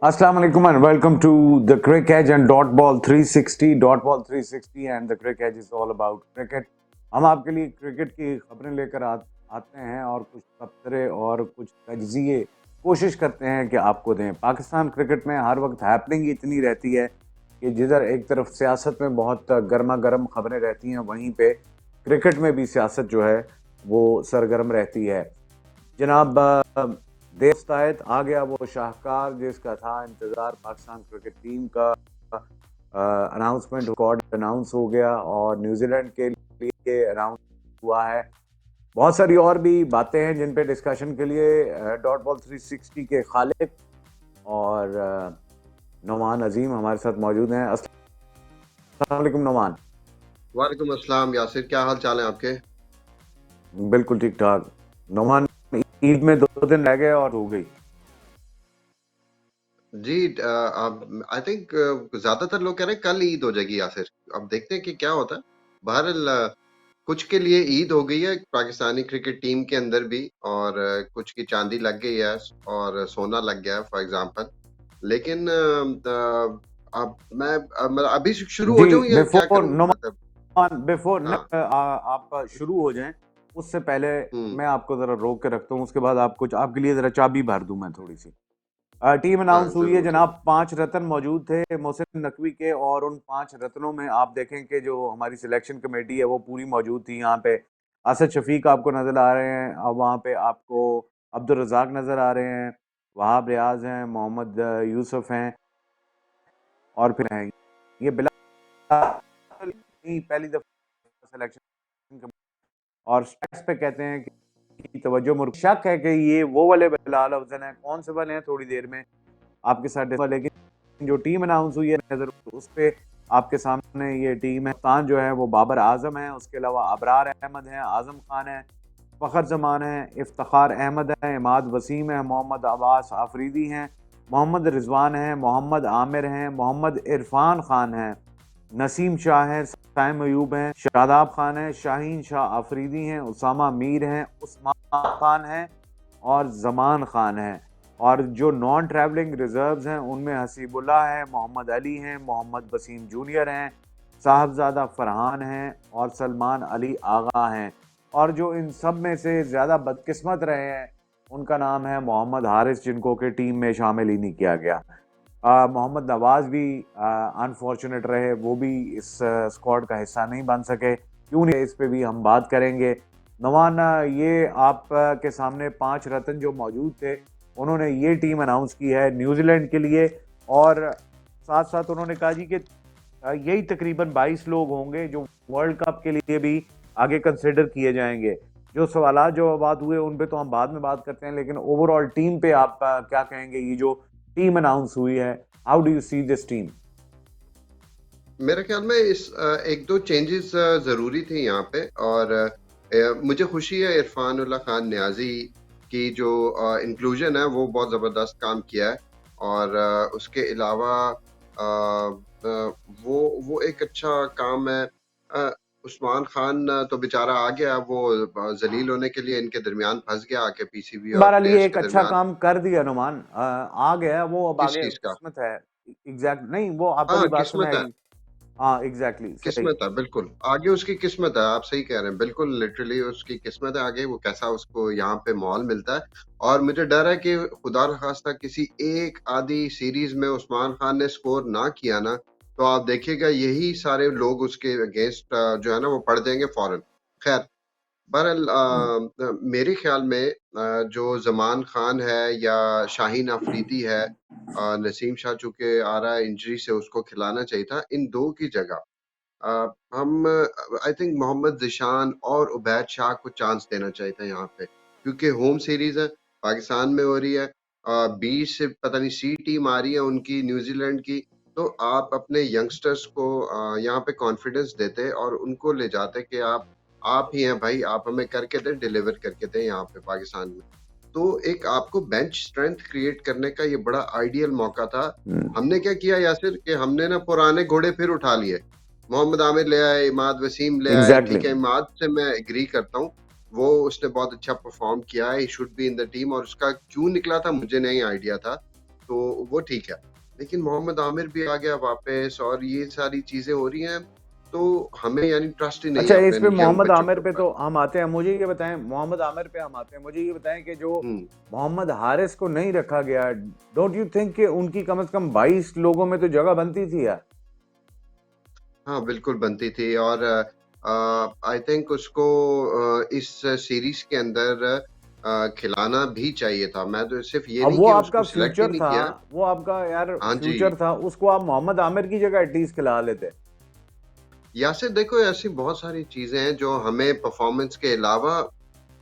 Assalamu alaikum and welcome to the Crick Edge and Dot Ball 360. Dot Ball 360 and the Crick Edge is all about cricket. हम आपके लिए cricket की खबरें लेकर आते हैं और कुछ तबसरे और कुछ तज्जिए कोशिश करते हैं कि आपको दें। पाकिस्तान क्रिकेट में हर वक्त हैपनिंग इतनी रहती है कि जिधर एक तरफ सियासत में बहुत गर्मा गर्म खबरें रहती हैं, वहीं पे क्रिकेट में भी सियासत जो है वो सरगर्म रहती है। जनाब देवस्तायत आ गया वो शाहकार जिसका था इंतज़ार। पाकिस्तान क्रिकेट टीम का अनाउंसमेंट रिकॉर्ड अनाउंस हो गया और न्यूजीलैंड के लिए अनाउंस हुआ है। बहुत सारी और भी बातें हैं जिन पे डिस्कशन के लिए डॉट बॉल 360 के खालिक और नौमान अजीम हमारे साथ मौजूद हैं। अस्सलाम वालेकुम नौमान। वालेकुम अस्सलाम यासिर, क्या हाल चाल है आपके? बिल्कुल ठीक ठाक नौमान। ईद में 2 दिन रह गए और हो गई। जी, आई थिंक ज्यादातर लोग कह रहे हैं कल ईद हो जाएगी यासिर। अब देखते हैं कि क्या होता है। बहरहाल कुछ के लिए ईद हो गई है पाकिस्तानी क्रिकेट टीम के अंदर भी, और कुछ की चांदी लग गई है और सोना लग गया है फॉर एग्जांपल। लेकिन अब मैं अभी शुरू हो जी जाऊं या क्या बिफोर करूं, मतलब? बिफोर हाँ। आप शुरू हो जाएं उससे पहले हम्म। मैं आपको जरा रोक के रखता हूं। उसके बाद आप कुछ आपके लिए जरा चाबी भर दूं मैं थोड़ी सी। टीम हाँ, अनाउंस हुई है जरूर जरूर। जनाब। 5 रत्न मौजूद थे मोहसिन नकवी के और उन 5 रत्नों में आप देखें कि जो हमारी सिलेक्शन कमेटी है वो पूरी मौजूद थी। यहाँ पे असद शफीक आपको नजर आ रहे हैं और वहाँ पे आपको अब्दुल रज़ाक नजर आ रहे हैं, वहाब रियाज हैं, मोहम्मद यूसुफ हैं और फिर हैं ये बिलाल पहली दफा सिलेक्शन और स्टैट्स पे कहते हैं कि तवज्जो शक है कि ये वो वाले बिलाल अफजल हैं। कौन से वाले हैं थोड़ी देर में आपके साथ, लेकिन जो टीम अनाउंस हुई है नजर उस पे आपके सामने ये टीम है। कप्तान जो है वो बाबर आजम है, उसके अलावा अबरार अहमद हैं, आजम खान है, फ़खर जमान है, इफ्तार अहमद है, इमाद वसीम है, मोहम्मद अब्बास आफरीदी हैं, मोहम्मद रिजवान हैं, मोहम्मद आमिर हैं, मोहम्मद इरफान खान हैं, नसीम शाह हैं, साइम अयूब हैं, शादाब खान हैं, शाहीन शाह आफरीदी हैं, उसामा मीर हैं, उस्मान खान हैं और जमान खान हैं। और जो नॉन ट्रैवलिंग रिजर्व्स हैं उनमें हसीबुल्लाह है, मोहम्मद अली हैं, मोहम्मद वसीम जूनियर हैं, साहबजादा फरहान हैं और सलमान अली आगा हैं। और जो इन सब में से ज़्यादा बदकिस्मत रहे हैं उनका नाम है मोहम्मद हारिस, जिनको कि टीम में शामिल ही नहीं किया गया। मोहम्मद नवाज भी अनफॉर्चुनेट रहे, वो भी इस स्क्वाड का हिस्सा नहीं बन सके। क्यों नहीं, इस पे भी हम बात करेंगे। नवान, ये आप के सामने 5 रत्न जो मौजूद थे, उन्होंने ये टीम अनाउंस की है न्यूजीलैंड के लिए और साथ साथ उन्होंने कहा जी कि यही तकरीबन 22 लोग होंगे जो वर्ल्ड कप के लिए भी आगे कंसिडर किए जाएंगे। जो सवाल जो बात हुए उन पे तो हम बाद में बात करते हैं, लेकिन ओवरऑल टीम पे आप क्या कहेंगे? ये जो टीम अनाउंस हुई है, how do you see this team? मेरे ख्याल में इस एक दो चेंजेस जरूरी थे यहाँ पे, और मुझे खुशी है इरफान उल्लाह खान न्याजी की जो इंक्लूजन है वो बहुत ज़बरदस्त काम किया है। और उसके अलावा वो एक अच्छा काम है। अ, उस्मान खान तो बेचारा आ गया, वो जलील होने के लिए इनके दरमियान फंस गया आके, पीसीबी और बहरहाल ये प्लेयर्स एक के अच्छा दरमियान। काम कर दिया नुमान। आ गया वो, अब किस आगे चीज का? किस्मत है। एग्जैक्ट नहीं, वो आप हाँ, वाली बात से किस्मत मैं है। हाँ एग्जैक्टली सही। किस्मत है, बिल्कुल आगे उसकी किस्मत है। आप सही कह रहे हैं, बिल्कुल लिटरली उसकी किस्मत है आगे, वो कैसा उसको यहाँ पे मॉल मिलता है। और मुझे डर है कि खुदा न खास्ता किसी एक आधी सीरीज में उस्मान खान ने स्कोर ना किया ना, तो आप देखिएगा यही सारे लोग उसके अगेंस्ट जो है ना वो पड़ जाएंगे फौरन। खैर, बहरहाल मेरे ख्याल में जो जमान खान है या शाहीन अफरीदी है, नसीम शाह चूंकि आ रहा है इंजरी से, उसको खिलाना चाहिए था इन दो की जगह। हम आई थिंक मोहम्मद जिशान और उबैद शाह को चांस देना चाहिए था यहाँ पे, क्योंकि होम सीरीज है, पाकिस्तान में हो रही है। 20 से पता नहीं सी टीम आ रही है उनकी, न्यूजीलैंड की। तो आप अपने यंगस्टर्स को यहाँ पे कॉन्फिडेंस देते और उनको ले जाते कि आप ही हैं भाई, आप हमें करके दें, डिलीवर करके दें यहाँ पे पाकिस्तान में। तो एक आपको बेंच स्ट्रेंथ क्रिएट करने का ये बड़ा आइडियल मौका था। हमने क्या किया यासिर, कि हमने ना पुराने घोड़े फिर उठा लिए। मोहम्मद आमिर ले आए, इमाद वसीम ले आए। एग्जैक्टली। ठीक है, इमाद से मैं एग्री करता हूँ, वो उसने बहुत अच्छा परफॉर्म किया है, he should be in the team. और उसका क्यों निकला था मुझे नहीं आइडिया था। तो वो ठीक है। लेकिन मोहम्मद आमिर भी आ गया वापस और ये सारी चीज़ें हो रही हैं, तो हमें यानी ट्रस्ट ही नहीं अच्छा, है इस अपने पे यंग मोहम्मद बच्चों आमिर के पे ऊपर। तो हम आते हैं। मुझे ये बताएं, मोहम्मद आमिर पे हम आते हैं, मुझे ये बताएं कि जो हुँ। मोहम्मद हारिस को नहीं रखा गया, डोंट यू थिंक कि उनकी कम से कम 22 लोगों में तो जगह बनती थी यार? हाँ, बिल्कुल बनती थी और आई थिंक उसको इस सीरीज़ के अंदर खिलाना भी चाहिए था। मैं तो सिर्फ़ ये अब नहीं वो कि आपका उसको सिलेक्ट ही फ्यूचर नहीं था, किया। वो आपका यार हाँ फ्यूचर जी। था, उसको आप मोहम्मद आमिर की जगह एटलीस्ट खिला लेते। यासिर देखो ऐसी बहुत सारी चीज़ें हैं जो हमें परफ़ॉर्मेंस के अलावा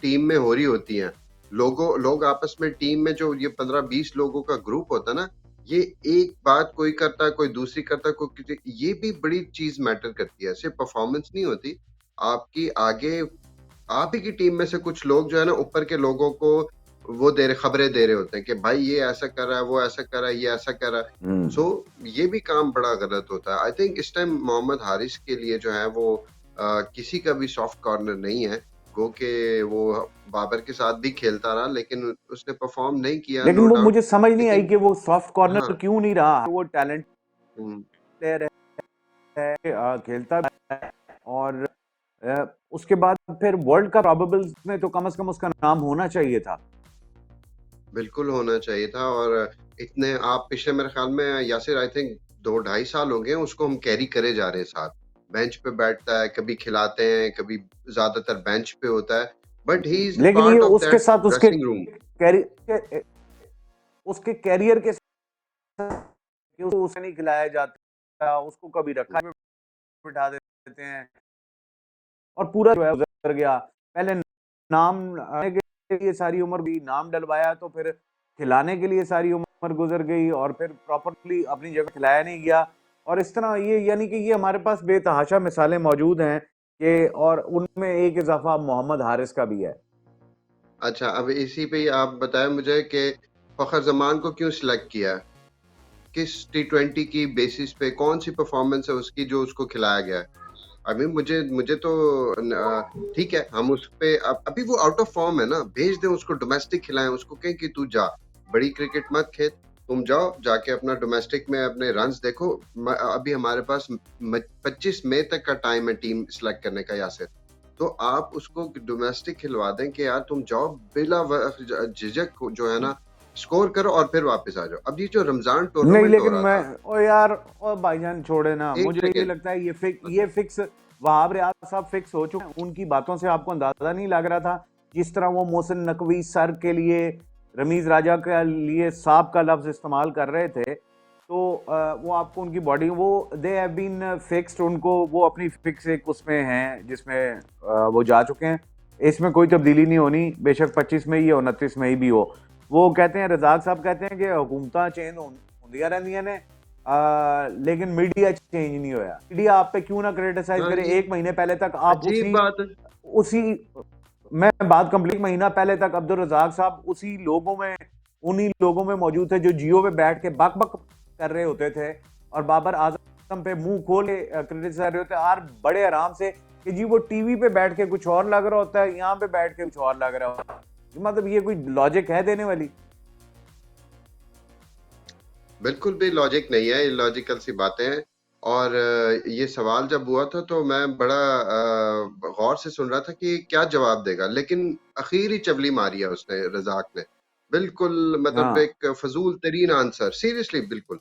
टीम में हो रही होती हैं। लोग आपस में टीम में जो ये 15-20 लोगों का ग्रुप होता है ना, ये एक बात कोई करता है, कोई दूसरी करता है, कोई किसी ये भी बड़ी चीज़ मैटर करती है। सिर्फ़ परफ़ॉर्मेंस नहीं होती, आपकी आगे आप ही की टीम में से कुछ लोग जो है ना ऊपर के लोगों को वो खबरें दे रहे होते हैं कि भाई ये ऐसा कर रहा है, वो ऐसा कर रहा है, ये ऐसा कर रहा है। हम्म। सो ये भी काम बड़ा गलत होता है। आई थिंक इस टाइम मोहम्मद हारिस के लिए जो है वो किसी का भी सॉफ्ट कॉर्नर नहीं है। गो के वो बाबर के साथ भी खेलता रहा लेकिन उसने परफॉर्म नहीं किया नो लेकिन वो डाउट। मुझे समझ नहीं आई लेकिन कि वो सॉफ्ट हाँ। कॉर्नर क्यों नहीं रहा। वो टैलेंट हुँ। प्लेयर है, खेलता भी है, और अ, उसके बाद फिर वर्ल्ड कप प्रोबेबल्स में तो कम से कम उसका नाम होना चाहिए था। बिल्कुल होना चाहिए था और इतने आप पिछले मेरे ख्याल में यासिर आई थिंक 2 ढाई साल हो गए हैं उसको हम कैरी करे जा रहे हैं साथ। बेंच पे बैठता है, कभी खिलाते हैं, कभी ज़्यादातर बेंच पे होता है। बट ही इज़ लेकिन ये पार्ट ऑफ उसके दैट साथ ड्रेसिंग रूम। उसके कैरियर के साथ कि उसको उसे नहीं खिलाया जाता, उसको कभी रखा में बिठा देते हैं, और पूरा जो है गुजर गया। पहले नाम आने के लिए सारी उम्र भी, नाम डलवाया तो फिर खिलाने के लिए सारी उम्र गुजर गई, और फिर प्रॉपरली अपनी जगह खिलाया नहीं गया। और इस तरह ये यानी कि ये हमारे पास बेतहाशा मिसालें मौजूद हैं कि, और उनमें एक इजाफा मोहम्मद हारिस का भी है। अच्छा अब इसी पे ही आप बताएँ मुझे कि फ़खर ज़मान को क्यों सिलेक्ट किया? किस टी20 की बेसिस पे कौन-सी परफ़ॉर्मेंस है उसकी जो उसको खिलाया गया है? अभी मुझे मुझे तो ठीक है हम उस पे अभी वो आउट ऑफ फॉर्म है ना, भेज दें उसको डोमेस्टिक खिलाएं, उसको कहें कि तू जा, बड़ी क्रिकेट मत खेल, तुम जाओ जाके अपना डोमेस्टिक में अपने रन्स देखो। अभी हमारे पास 25 मई तक का टाइम है टीम सिलेक्ट करने का यासिर, तो आप उसको डोमेस्टिक खिलवा दें कि यार तुम जाओ बिला झिझक जो है ना स्कोर करो और फिर वापस आ जाओ। अब ये जो रमजान नहीं, टूर्नामेंट हो लेकिन रहा मैं, था। ओ यार, ओ भाईजान छोड़े ना, एक मुझे ये सेकेंड। लगता है ये फिक्स वहाब रियाज साहब फिक्स हो चुके हैं। उनकी बातों से आपको अंदाजा नहीं लग रहा था? जिस तरह वो मोहसिन नकवी सर के लिए, रमीज राजा के लिए सांप का लफ्ज इस्तेमाल कर रहे थे, तो वो आपको उनकी बॉडी, वो दे हैव बीन फिक्स्ड, उनको वो अपनी फिक्स एक उसमें हैं जिसमें वो जा चुके हैं। इसमें कोई तब्दीली नहीं होनी, बेशक 25 में ही हो, 29 में ही भी हो। वो कहते हैं, रजाक साहब कहते हैं कि हुकूमत चेंज होंदियां रहंदियां ने, लेकिन मीडिया चेंज नहीं होया। मीडिया आप पे क्यों ना क्रिटिसाइज हाँ करे, ये एक महीने पहले तक आप अजीब बात है। उसी मैं बात कंप्लीट, महीना पहले तक अब्दुल रजाक साहब उन्हीं लोगों में मौजूद थे जो जियो पे बैठ के बक बक कर रहे होते थे, और बाबर आजम पे मुंह खोल के क्रिटिसाइज कर रहे होते यार बड़े आराम से, कि जी वो टीवी पे बैठ के कुछ और लग रहा होता है, यहाँ पे बैठ के कुछ और लग रहा होता है। मतलब ये कोई लॉजिक है देने वाली? बिल्कुल भी लॉजिक नहीं है, इलॉजिकल सी बातें हैं। और ये सवाल जब हुआ था तो मैं बड़ा गौर से सुन रहा था कि क्या जवाब देगा, लेकिन आखिरी चवली मारी है उसने रज़ाक ने। बिल्कुल मतलब हाँ, एक फ़ज़ूल तरीन आंसर सीरियसली बिल्कुल।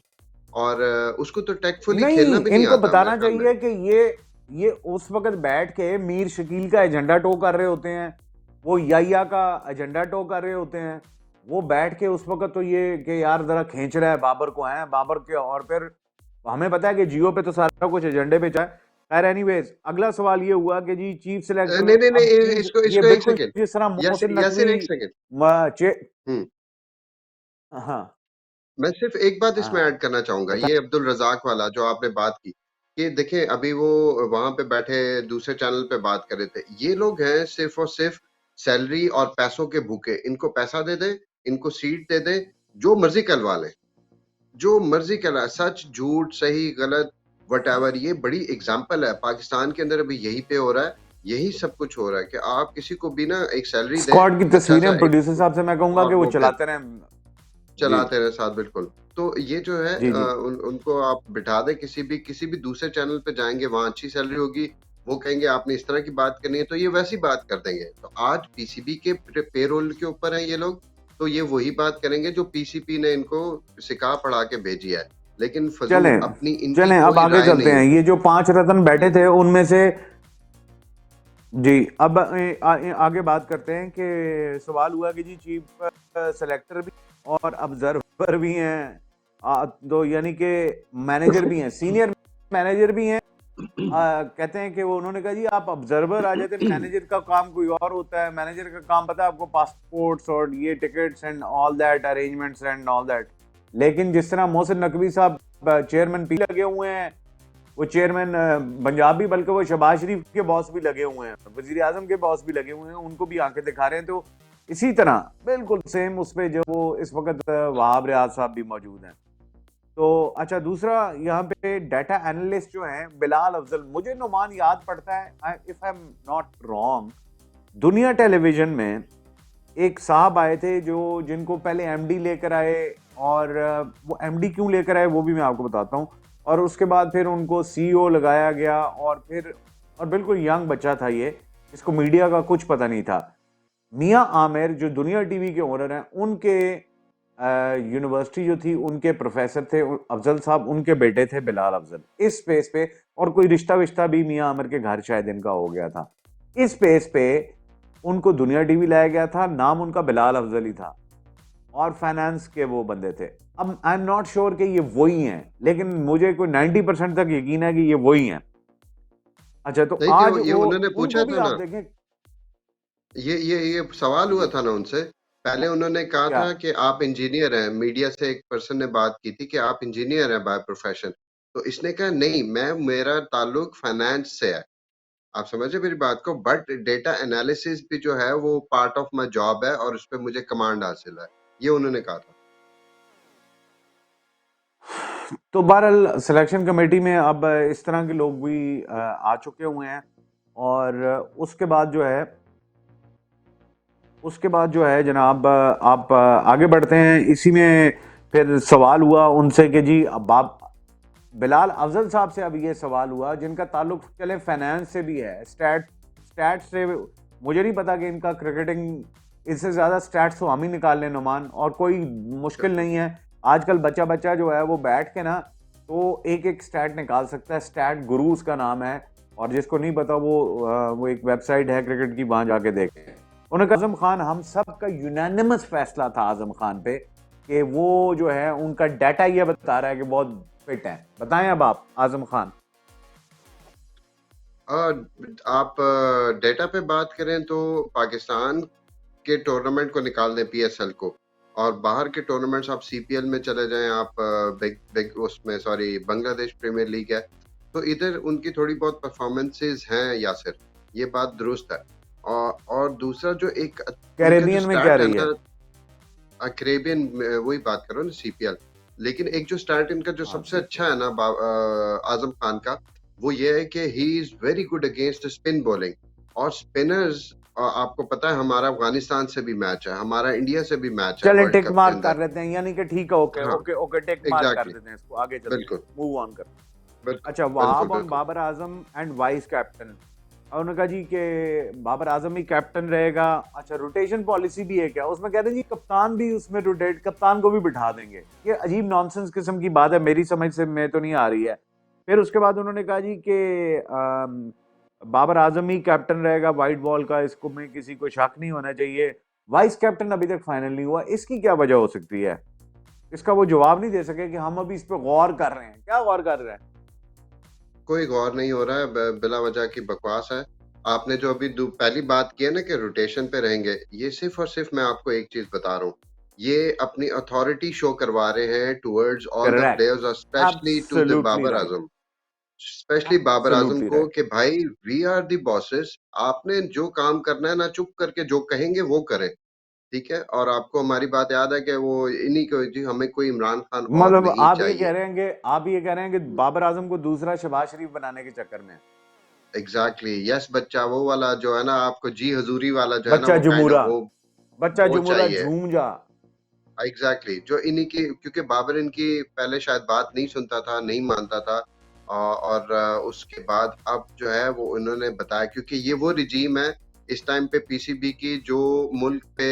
और उसको तो टैक्टफुली खेलना नहीं, भी नहीं इनको आता मेरे बताना ख़्याल में। चाहिए कि ये उस वक्त बैठ के मीर शकील का एजेंडा टो कर रहे होते हैं, वो याया का एजेंडा टो कर रहे होते हैं। वो बैठ के उस वक्त तो ये कि यार जरा खींच रहा है बाबर को, है बाबर के, और फिर हमें पता है कि जियो पे तो सारा कुछ एजेंडे पे चाहे। खैर एनीवेज, अगला सवाल ये हुआ कि जी चीफ सिलेक्टर, नहीं, नहीं, अब नहीं चीफ, इसको ये इसको 1 बिल्कुल सेकंड। जिस तरह मोहसिन यासिर नकवी 1 सेकंड। चे, हुँ। हाँ, मैं सिर्फ एक बात इसमें हाँ, ऐड करना चाहूँगा, बता, ये अब्दुल रज़ाक वाला जो आपने बात की, कि देखें अभी वो वहाँ पे बैठे दूसरे चैनल पे बात कर रहे थे। ये लोग हैं सिर्फ़ और सिर्फ़ सैलरी और पैसों के भूखे। इनको पैसा दे दें, इनको सीट दे दें, जो मर्ज़ी कहलवा लें, जो मर्ज़ी कहलाए, सच, झूठ, सही, गलत, व्हाटएवर ये बड़ी एग्ज़ाम्पल है। पाकिस्तान के अंदर अभी यही पे हो रहा है, यही सब कुछ हो रहा है कि आप किसी को भी ना एक सैलरी दें, स्क्वाड की अच्छा-सा तस्वीरें एक प्रोड्यूसर साहब से मैं कहूंगा और कि वो वो फिर चलाते रहें। जी। चलाते रहे साथ बिल्कुल। तो ये जो है जी, जी। उनको आप बिठा दें किसी भी दूसरे चैनल पे जाएँगे, वहाँ अच्छी सैलरी होगी, वो कहेंगे आपने इस तरह की बात करनी है, तो ये वैसी बात कर देंगे। तो आज पीसीबी के पेरोल के ऊपर हैं ये लोग, तो ये वही बात करेंगे जो पीसीबी ने इनको सिखा पढ़ा के भेजी है। लेकिन फ़ज़ूल चलें, अपनी इनकी चलें अब कोई आगे राय चलते नहीं हैं। होती। ये जो 5 रत्न बैठे जी। थे उनमें से जी, अब आगे बात करते हैं कि सवाल हुआ कि जी चीफ सेलेक्टर भी और ऑब्जर्वर भी हैं, तो यानी कि मैनेजर भी हैं, सीनियर मैनेजर भी हैं। कहते हैं कि वो उन्होंने कहा जी आप ऑब्जर्वर आ जाते, मैनेजर का काम कोई और होता है। मैनेजर का काम पता है आपको, पासपोर्ट्स और ये tickets and all that arrangements and all that. लेकिन जिस तरह मोहसिन नकवी साहब चेयरमैन पी लगे हुए हैं, वो चेयरमैन पंजाब भी, बल्कि वो शहबाज शरीफ के बॉस भी लगे हुए हैं, वजीर आजम के बॉस भी लगे हुए हैं, उनको भी आंखें दिखा रहे हैं। तो इसी तरह बिल्कुल सेम उस पे जो वो इस वक्त वहाब रियाज साहब भी मौजूद हैं। तो अच्छा, दूसरा यहाँ पे डाटा एनालिस्ट जो हैं बिलाल अफजल, मुझे नुमान याद पड़ता है, if I am not wrong, दुनिया टेलीविजन में एक साहब आए थे जो जिनको पहले एमडी लेकर आए, और वो एमडी क्यों लेकर आए वो भी मैं आपको बताता हूँ। और उसके बाद फिर उनको सीईओ लगाया गया, और बिल्कुल यंग बच्चा था ये, इसको मीडिया का कुछ पता नहीं था। मियां आमिर जो दुनिया टीवी के ओनर हैं, उनके यूनिवर्सिटी जो थी उनके प्रोफेसर थे अफजल साहब, उनके बेटे थे बिलाल अफजल। इस स्पेस पे और कोई रिश्ता विश्ता भी मियां आमिर के घर शायद इनका हो गया था। इस स्पेस पे उनको दुनिया टीवी लाया गया था, नाम उनका बिलाल अफजल ही था, और फाइनेंस के वो बंदे थे। अब आई एम नॉट श्योर कि ये वही हैं, लेकिन मुझे कोई 90% तक यकीन है कि ये वही हैं। अच्छा, तो नहीं आज तो ये वो उन्होंने पूछा उनको भी था आप ना, देखें। ये सवाल हुआ जी, था ना उनसे। पहले उन्होंने कहा क्या? था कि आप इंजीनियर हैं, मीडिया से एक पर्सन ने बात की थी कि आप इंजीनियर हैं बाय प्रोफेशन। तो इसने कहा नहीं, मेरा ताल्लुक फाइनेंस से है। आप समझे मेरी बात को, बट डेटा एनालिसिस भी जो है वो पार्ट ऑफ माय जॉब है और उस पे मुझे कमांड हासिल है। ये उन्होंने कहा था। तो बहरहाल सिलेक्शन कमेटी में अब इस तरह के लोग भी आ चुके हुए हैं। और उसके बाद जो है जनाब, आप आगे बढ़ते हैं। इसी में फिर सवाल हुआ उनसे कि जी अब आप बिलाल अफजल साहब से, अब ये सवाल हुआ जिनका ताल्लुक चले फाइनेंस से भी है, स्टैट से। मुझे नहीं पता कि इनका क्रिकेटिंग, इससे ज़्यादा स्टैट्स तो हम ही निकाल लें नुमान, और कोई मुश्किल नहीं है। आजकल बच्चा बच्चा जो है वो बैठ के ना, तो एक एक स्टैट निकाल सकता है। स्टैट गुरु उसका नाम है, और जिसको नहीं पता वो एक वेबसाइट है क्रिकेट की, वहाँ जाके देखें। उन्होंने कहा आजम खान, हम सब का यूनानिमस फैसला था आजम खान पे कि वो जो है उनका डाटा ये बता रहा है कि बहुत फिट है। बताएं अब आप आजम खान। आप डेटा पे बात करें तो पाकिस्तान के टूर्नामेंट को निकाल दें, पीएसएल को, और बाहर के टूर्नामेंट्स आप सीपीएल में चले जाएं, आप बिग बिग उसमें, सॉरी, बांग्लादेश प्रीमियर लीग है, तो इधर उनकी थोड़ी बहुत परफॉर्मेंसेस हैं यासिर, ये बात दुरुस्त है। और दूसरा जो एक इनका जो कैरेबियन में क्या स्टार्ट है रही है? ना, कैरेबियन वही बात करो ना, सीपीएल। लेकिन एक जो स्टार्ट इनका जो हाँ, सबसे अच्छा सीपीएल। है ना आजम खान का, वो ये है कि he is very good against spin bowling और स्पिनर्स। आपको पता है हमारा अफगानिस्तान से भी मैच है, हमारा इंडिया से भी मैच है चलें, वर्ल्ड टिक कप के मार्क कर अंदर। लेते हैं, यानी कि ठीक है, ओके हाँ, ओके ओके, टिक मार्क कर एग्जैक्टली, देते हैं इसको, आगे चलते हैं, बिल्कुल, मूव ऑन करते हैं। बिल्कुल, अच्छा, बिल्कुल, वहाब ऑन बिल्कुल। Babar Azam and vice captain. और उन्होंने कहा जी कि बाबर आजम ही कैप्टन रहेगा। अच्छा, रोटेशन पॉलिसी भी है क्या? उसमें कहते हैं जी कप्तान भी उसमें रोटेट, कप्तान को भी बिठा देंगे। ये अजीब नॉनसेंस किस्म की बात है, मेरी समझ से में तो नहीं आ रही है। फिर उसके बाद उन्होंने कहा जी कि बाबर आजम ही कैप्टन रहेगा वाइट बॉल का, इसको में किसी को शक नहीं होना चाहिए। वाइस कैप्टन अभी तक फाइनल नहीं हुआ, इसकी क्या वजह हो सकती है? इसका वो जवाब नहीं दे सके कि हम अभी इस पे गौर कर रहे हैं। क्या गौर कर रहे हैं? कोई गौर नहीं हो रहा है, बिला वजह की बकवास है। आपने जो अभी पहली बात की है ना कि रोटेशन पे रहेंगे, ये सिर्फ और सिर्फ मैं आपको एक चीज बता रहा हूँ, ये अपनी अथॉरिटी शो करवा रहे हैं towards all the correct. Players और specially to the absolutely Babar right. Azam, specially Babar Azam absolutely को, राइट। कि भाई वी आर दी बॉसेस, आपने जो काम करना है ना, चुप करके जो कहेंगे वो करें। ठीक है, और आपको हमारी बात याद है कि वो इन्हीं को जी, हमें कोई इमरान खान और मतलब नहीं आप ये कह चाहिए। रहे हैं कि बाबर आजम को दूसरा शहबाज शरीफ बनाने के चक्कर में एग्जैक्टली, यस बच्चा, वो वाला जो है ना, आपको जी हजूरी वाला जो है ना, बच्चा वो काइंड ऑफ जुमूरा, बच्चा वो जुमूरा चाहिए। झूम जा। एग्जैक्टली जो इन्हीं की, क्योंकि बाबर इनकी पहले शायद बात नहीं सुनता था, नहीं मानता था, और उसके बाद अब जो है वो उन्होंने बताया, क्योंकि ये वो रिजीम है इस टाइम पे पीसीबी की जो मुल्क पे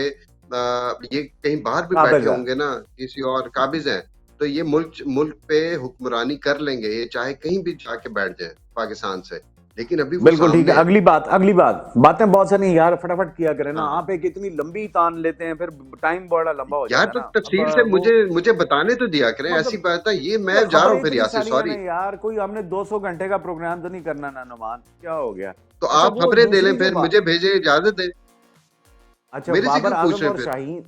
ये कहीं बाहर भी बैठे काबिज है। होंगे ना, किसी और काबिज हैं, तो ये मुल्क मुल्क पे हुक्मरानी कर लेंगे, ये चाहे कहीं भी जाके बैठ जाए पाकिस्तान से, लेकिन अभी वो बिल्कुल ठीक है। सामने है। अगली बात, बातें बहुत सारी यार, फटाफट किया करें ना। हाँ आप एक इतनी लंबी तान लेते हैं, फिर टाइम बड़ा लंबा हो यार, जाता है तो ना। अब तफसील से वो मुझे मुझे बताने तो दिया करें, ऐसी मतलब बात है, ये मैं ये जा रहा खबरें हूँ फिर इतनी यासिर, सारी है ना सॉरी। यार, कोई हमने 200 घंटे का प्रोग्राम तो नहीं करना ना नुमान, क्या हो गया। तो अच्छा आप वो खबरें दे लें, दूसरी जो फिर बात, मुझे भेजे, इजाजत दें, अच्छा मेरे से बाबर क्यों पूछ आजम रहे और हैं फिर? शाहीन,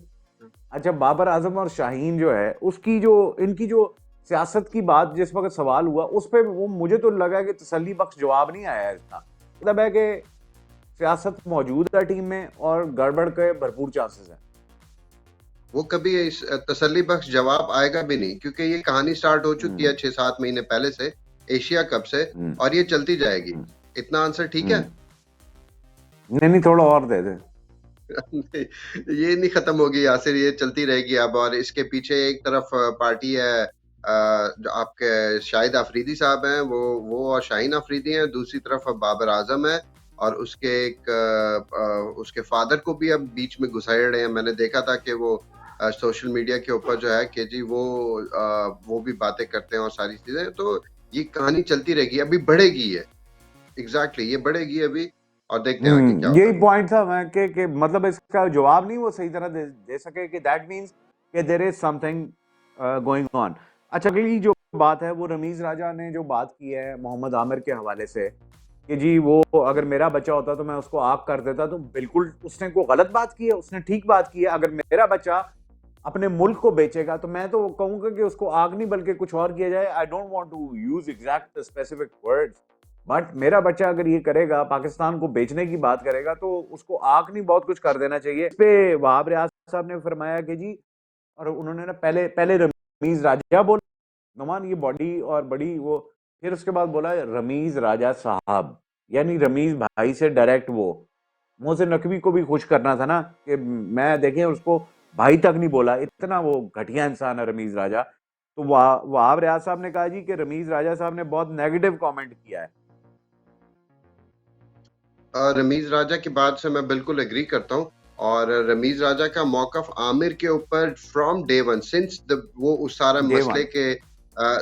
अच्छा बाबर आजम और शाहीन जो है उसकी जो, इनकी जो सियासत की बात जिस वक्त सवाल हुआ उस पे वो मुझे तो लगा कि तसल्ली बख्श जवाब नहीं आया इसका। मतलब है कि सियासत मौजूद है टीम में और गड़बड़ के भरपूर चांसेस हैं। वो कभी इस तसल्ली बख्श जवाब आएगा भी नहीं, क्योंकि ये कहानी स्टार्ट हो चुकी है हम्म 6-7 महीने पहले से, एशिया कप से, हम्म और ये चलती जाएगी। हम्म इतना आंसर ठीक है? हम्म। नहीं नहीं, थोड़ा और दे दे। ये नहीं खत्म होगी यासिर, ये चलती रहेगी अब, और इसके पीछे एक तरफ पार्टी है, जो आपके शाहिद अफरीदी साहब हैं, वो और शाहीन अफरीदी हैं, दूसरी तरफ अब बाबर आजम है, और उसके एक उसके फादर को भी अब बीच में घुसाए रहे हैं। मैंने देखा था कि वो सोशल मीडिया के ऊपर जो है कि जी वो भी बातें करते हैं और सारी चीजें, तो ये कहानी चलती रहेगी, अभी बढ़ेगी ये, एग्जैक्टली ये बढ़ेगी अभी, और देखते हैं आगे क्या होता यही है। पॉइंट था मैं कि मतलब इसका जवाब नहीं वो सही तरह दे सके कि दैट मींस कि there is something going on. अच्छा अगली जो बात है वो रमीज राजा ने जो बात की है मोहम्मद आमिर के हवाले से कि जी वो अगर मेरा बच्चा होता तो मैं उसको आग कर देता, तो बिल्कुल उसने कोई गलत बात की है, उसने ठीक बात की है। अगर मेरा बच्चा अपने मुल्क को बेचेगा तो मैं तो कहूंगा कि उसको आग नहीं बल्कि कुछ और किया जाए। I don't want to use exact specific words, but मेरा बच्चा अगर ये करेगा, पाकिस्तान को बेचने की बात करेगा, तो उसको आग नहीं बहुत कुछ कर देना चाहिए। इस पे वहाब रियाज साहब ने फरमाया कि जी, और उन्होंने ना पहले पहले रमीज राजा बोला, नुमान ये बॉडी और बड़ी वो, फिर उसके बाद बोला रमीज राजा साहब, यानी रमीज भाई से डायरेक्ट वो मोहसिन नकवी को भी खुश करना था ना कि मैं देखें उसको भाई तक नहीं बोला, इतना वो घटिया इंसान है रमीज राजा। तो वहाब रियाज साहब ने कहा जी कि रमीज राजा साहब ने बहुत नेगेटिव कमेंट किया है। रमीज राजा की बात से मैं बिल्कुल एग्री करता हूँ, और रमीज राजा का मौकफ आमिर के ऊपर फ्रॉम डे वन, सिंस वो उस सारा डे मसले वन। के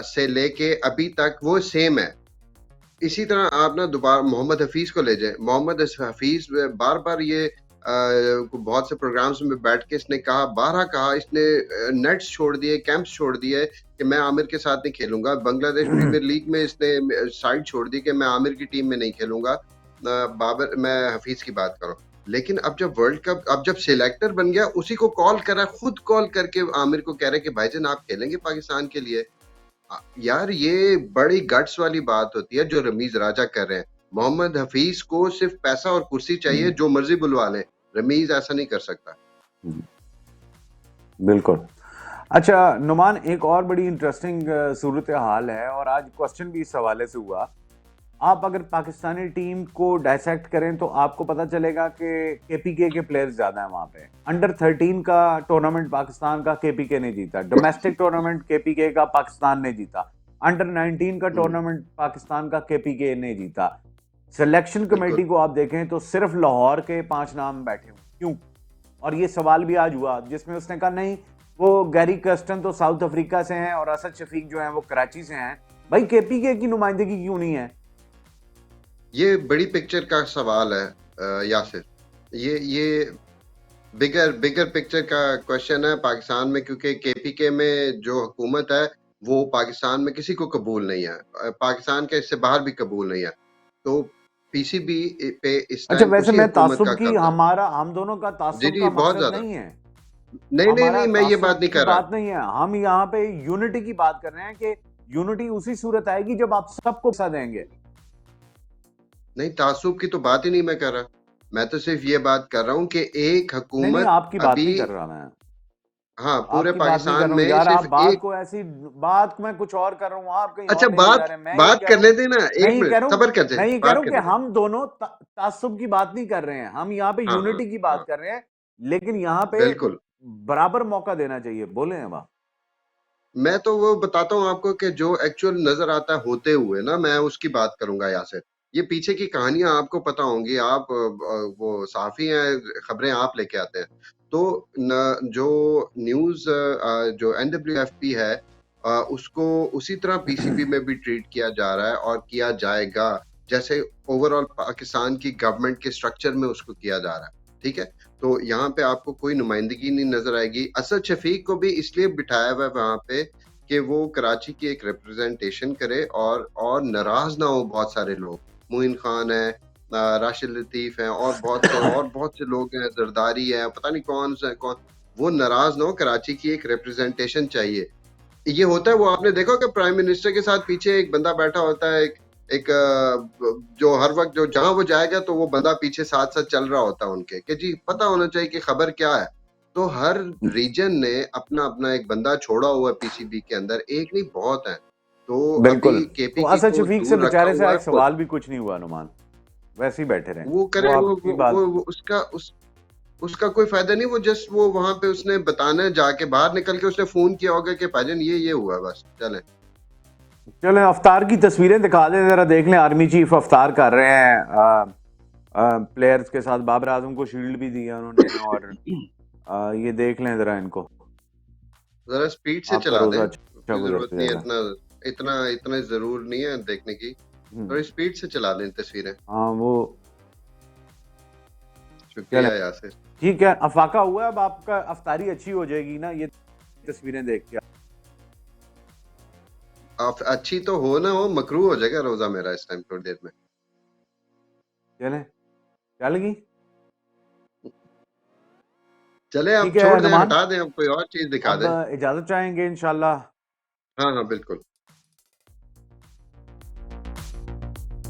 से लेके अभी तक वो सेम है। इसी तरह आप ना दोबारा मोहम्मद हफीज को ले जाए, मोहम्मद हफीज बार बार ये बहुत से प्रोग्राम्स में बैठ के इसने कहा, बारहा कहा इसने, नेट्स छोड़ दिए, कैंप्स छोड़ दिए कि मैं आमिर के साथ नहीं खेलूंगा, बांग्लादेश प्रीमियर लीग में इसने साइड छोड़ दी कि मैं आमिर की टीम में नहीं खेलूंगा। बाबर, मैं हफीज की बात कर रहा हूँ, लेकिन अब जब वर्ल्ड कप, अब जब सिलेक्टर बन गया, उसी को कॉल करा, खुद कॉल करके आमिर को कह रहे कि भाईजान आप खेलेंगे पाकिस्तान के लिए। यार ये बड़ी गट्स वाली बात होती है जो रमीज राजा कर रहे हैं। मोहम्मद हफीज को सिर्फ पैसा और कुर्सी चाहिए, जो मर्जी बुलवा लें, रमीज ऐसा नहीं कर सकता। बिल्कुल। अच्छा नुमान, एक और बड़ी इंटरेस्टिंग सूरत हाल है और आज क्वेश्चन भी इस हवाले से हुआ। आप अगर पाकिस्तानी टीम को डायसेक्ट करें तो आपको पता चलेगा कि केपीके के प्लेयर्स ज्यादा हैं वहां पे। अंडर 13 का टूर्नामेंट पाकिस्तान का केपीके ने जीता, डोमेस्टिक टूर्नामेंट केपीके का पाकिस्तान ने जीता, अंडर 19 का टूर्नामेंट पाकिस्तान का केपीके ने जीता। सिलेक्शन बिल्कुल। कमेटी को आप देखें तो सिर्फ लाहौर के 5 नाम बैठे हुए, क्यों? और ये सवाल भी आज हुआ जिसमें उसने कहा नहीं, वो गैरी कर्स्टन तो साउथ अफ्रीका से हैं और असद शफीक जो हैं वो कराची से हैं, भाई केपीके की नुमाइंदगी क्यों नहीं है? ये बड़ी पिक्चर का सवाल है यासिर, ये बिगर बिगर पिक्चर का क्वेश्चन है पाकिस्तान में, क्योंकि केपीके में जो हुकूमत है वो पाकिस्तान में किसी को कबूल नहीं है, पाकिस्तान के इससे बाहर भी कबूल नहीं है, तो पीसीबी पे इस अच्छा टाइम वैसे उसी मैं हुकूमत का तासुब की, कब्जा। हमारा हम दोनों का जी तासुब जी, का बहुत मकसद ज्यादा। नहीं है, नहीं नहीं हमारा नहीं, मैं ये तासुब बात नहीं की कर रहा। बात नहीं है, हम यहाँ पे यूनिटी की बात कर रहे हैं कि यूनिटी उसी सूरत आएगी जब आप सबको पैसा देंगे। नहीं, तासुब की तो बात ही नहीं मैं कर रहा, मैं तो सिर्फ ये बात कर रहा हूँ कि एक नहीं नहीं, हुकूमत आपकी बात अभी, नहीं कर रहा मैं, हाँ, पूरे आपकी बात नहीं कर पाकिस्तान रहा हूँ में यार। आप सिर्फ बात एक, को ऐसी, बात मैं कुछ और कर रहा हूँ, आप कहीं अच्छा और ले जा बात रहे हैं। मैं ये बात कह रहा करने हूँ, देना, मैं एक ये कह मिनट रहा हूँ, सबर कर जाए, मैं ये कह रहा बात हूँ कि करने दे। हम दोनों तासुब की बात नहीं कर रहे हैं, हम यहाँ पे हाँ हाँ यूनिटी की बात हाँ, कर रहे हैं। लेकिन यहाँ पे बिल्कुल। बराबर मौका देना चाहिए। बोले अब आप। मैं तो वो बताता हूँ आपको कि जो एक्चुअल नजर आता है होते हुए ना, मैं उसकी बात करूंगा यासिर। ये पीछे की कहानियां आपको पता होंगी, आप वो साफी हैं, खबरें आप लेके आते हैं। तो जो न्यूज जो एनडब्ल्यूएफपी है, उसको उसी तरह पीसीबी में भी ट्रीट किया जा रहा है और किया जाएगा, जैसे ओवरऑल पाकिस्तान की गवर्नमेंट के स्ट्रक्चर में उसको किया जा रहा है। ठीक है, तो यहाँ पे आपको कोई नुमाइंदगी नहीं नजर आएगी। असद शफीक को भी इसलिए बिठाया हुआ है वहां पे कि वो कराची की एक रिप्रेजेंटेशन करे, और नाराज ना हो बहुत सारे लोग। मोइन खान है, राशिद लतीफ है, और बहुत से लोग हैं, जरदारी है, पता नहीं कौन से कौन। वो नाराज ना हो, कराची की एक रिप्रेजेंटेशन चाहिए। ये होता है, वो आपने देखा कि प्राइम मिनिस्टर के साथ पीछे एक बंदा बैठा होता है, एक जो हर वक्त जो जहां वो जाएगा तो वो बंदा पीछे साथ साथ चल रहा होता है उनके, कि जी पता होना चाहिए कि खबर क्या है। तो हर रीजन ने अपना अपना एक बंदा छोड़ा हुआ है पीसीबी के अंदर, एक नहीं बहुत है। तो बिल्कुल। अभी तो केपीके असद को शफीक से दूर रखा बेचारे से हुआ है एक खुद। सवाल भी कुछ नहीं हुआ नुमान, वैसे ही बैठे रहे। वो वो करे, आपकी बात। वो उसका कोई फायदा नहीं। वो जस्ट वो वहां पे उसने बताना है, जाके बाहर निकल के उसने फोन किया होगा कि भाईजान ये हुआ, बस चले। चलें अफ्तार की तस्वीरें दिखा दें जरा, देख लें। आर्मी चीफ अफ्तार कर रहे हैं प्लेयर्स के साथ। बाबर आजम को शील्ड भी दिया उन्होंने, और ये देख लें जरा इनको। जरा स्पीड से आपका चला रोजा दें, अच्छा कोई जरूरत गुजर नहीं है, जाएगा। इतना इतना इतना जरूर नहीं है देखने की। हम्म, थोड़ी स्पीड से चला दें तस्वीरें। हाँ वो। चलें, शुक्रिया यासिर। ठीक है, अफाका हुआ है। अब आपका अफ्तारी अच्छी हो जाएगी ना ये तस्वीरें देख के। आप अच्छी तो हो ना हो, मकरू हो जाएगा रोजा मेरा इस टाइम थोड़ी देर में। चलें, चल गई। चले, अब ठीक है छोड़ दें, नुमान, हटा दें, अब कोई और चीज दिखा अब दें। इजाजत चाहेंगे इंशाल्लाह। हाँ हाँ बिल्कुल।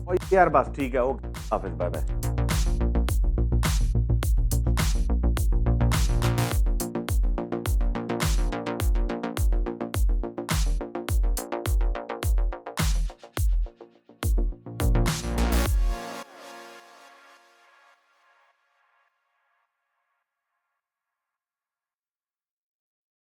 और यार बस ठीक है, ओके, हाफिज, बाय बाय।